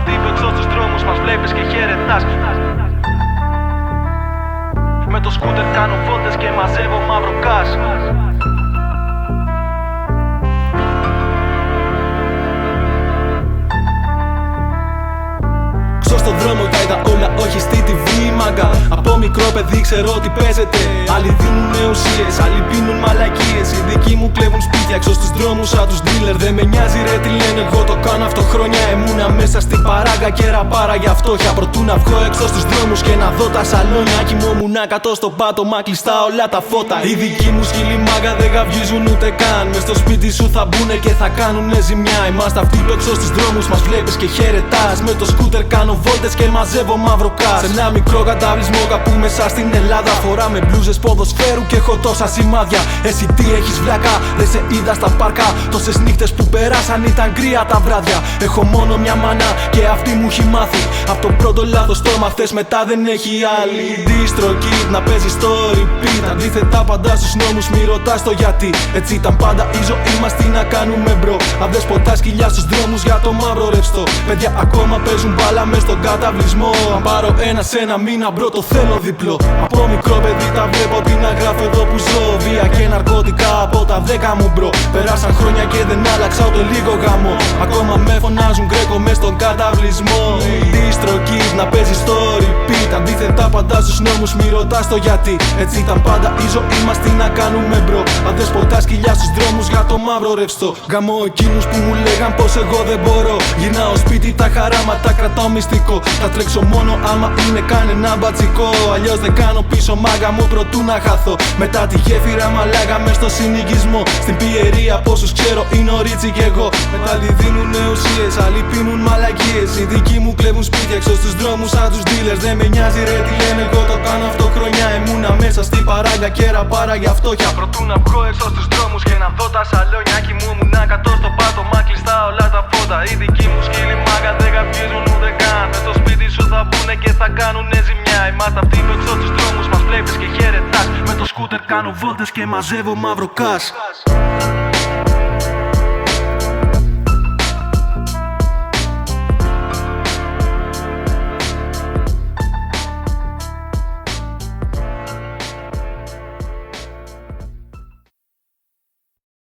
αυτή που έξω στους δρόμους μας βλέπεις και χαιρετάς. Με το σκούτερ κάνω βόλτες και μαζεύω μαύρο κας. Στον δρόμο τα είδα όλα, όχι στη TV μάγκα. Από μικρό παιδί ξέρω ότι παίζεται. Άλλοι δίνουνε ουσίες, άλλοι πίνουν μαλακίες. Οι δικοί μου κλέβουν σπίτια έξω στους δρόμους σαν τους dealer. Δεν με νοιάζει ρε τι λένε, εγώ το κάνω αυτό χρόνια. Έμουνα μέσα στην παράγκα και ραπάρα για φτώχεια. Προτού να βγω έξω στους δρόμους και να δω τα σαλόνια. Κοιμόμουνα κάτω στο πάτωμα, κλειστά όλα τα φώτα. Οι δικοί μου σκύλοι μάγκα δεν γαβγίζουν ούτε καν. Μες στο σπίτι σου θα μπουνε και θα κάνουνε ζημιά. Είμαστε αυτοί που έξω στους δρόμους μας βλέπεις και χαιρετάς. Με το σκούτερ κάνω βόλτες και μαζεύω μαύρο κας. Σε ένα μικρό καταβλισμό κάπου μέσα στην Ελλάδα. Φοράμε μπλούζες ποδοσφαίρου και έχω τόσα σημάδια. Εσύ τι έχεις βλάκα, δεν σε είδα στα πάρκα. Τόσες νύχτες που περάσαν ήταν κρύα τα βράδια. Έχω μόνο μια μάνα και αυτή μου έχει μάθει. Απ' το πρώτο λάθος το μαθες, μετά δεν έχει άλλη. Distro Kid να παίζει στο repeat. Αντίθετα πάντα στους νόμους, μη ρωτάς το γιατί. Έτσι ήταν πάντα η ζωή μας, τι να κάνουμε μπρο. Αν δεν σποτά σκυλιά στους δρόμους για το μαύρο ρευστό. Παιδιά ακόμα παίζουν μπάλα μες στον καταβλισμό. Αν πάρω ένα σε ένα μήνα μπρο το θέλω διπλό. Από μικρό παιδί τα βλέπω τι να γράφω εδώ που ζω. Βία και ναρκωτικά από τα 10 μου μπρο. Περάσαν χρόνια και δεν άλλαξα ούτε λίγο γάμο. Ακόμα με φωνάζουν Γκρέκο μες στον καταβλισμό. Distro Kid να παίζει στο repeat. Αντίθετα πάντα στους νόμους, μη ρωτάς το γιατί. Έτσι ήταν πάντα η ζωή μας, τι να κάνουμε μπρο. Αν δεν σποτά σκυλιά στους δρόμους για το μαύρο ρευστό. Γαμώ εκείνους που μου λέγαν πως εγώ δεν μπορώ. Γυρνάω σπίτι τα χαράματα κρατάω μυστικό. Θα τρέξω μόνο άμα είναι κανένα μπατσικό. Αλλιώς δεν κάνω πίσω μάγκα μου προτού να χαθώ. Μετά τη γέφυρα μαλάκα μες στο συνοικισμό. Στην πιερία πόσους ξέρω είναι ο Ρίτσι κι εγώ. Μετά άλλοι δίνουνε ουσίες, άλλοι πίνουν μαλακίες. Οι δικοί μου κλέβουν σπίτια έξω στους δρόμους σαν τους dealers. Δεν με νοιάζει ρε τι λένε, εγώ το κάνω αυτό χρονιά. Έμουνα μέσα στην παράγκα και ραπάρα για φτώχεια. Προτού να βγω έξω στους δρόμους και να δω τα σαλόνια. Κοιμούμουνα κάτω στο πάτωμα, κλειστά όλα τα φώτα. Οι δικοί μου σκύλοι μάγκα δεν γαβγίζουν ούτε καν. Μες στο σπίτι σου θα μπουνε και θα κάνουνε ζημιά. Είμαστε αυτοί που έξω στους δρόμους μας βλέπεις και χαιρετάς. Με το σκούτερ κάνω βόλτες και μαζεύω μαύρο κας.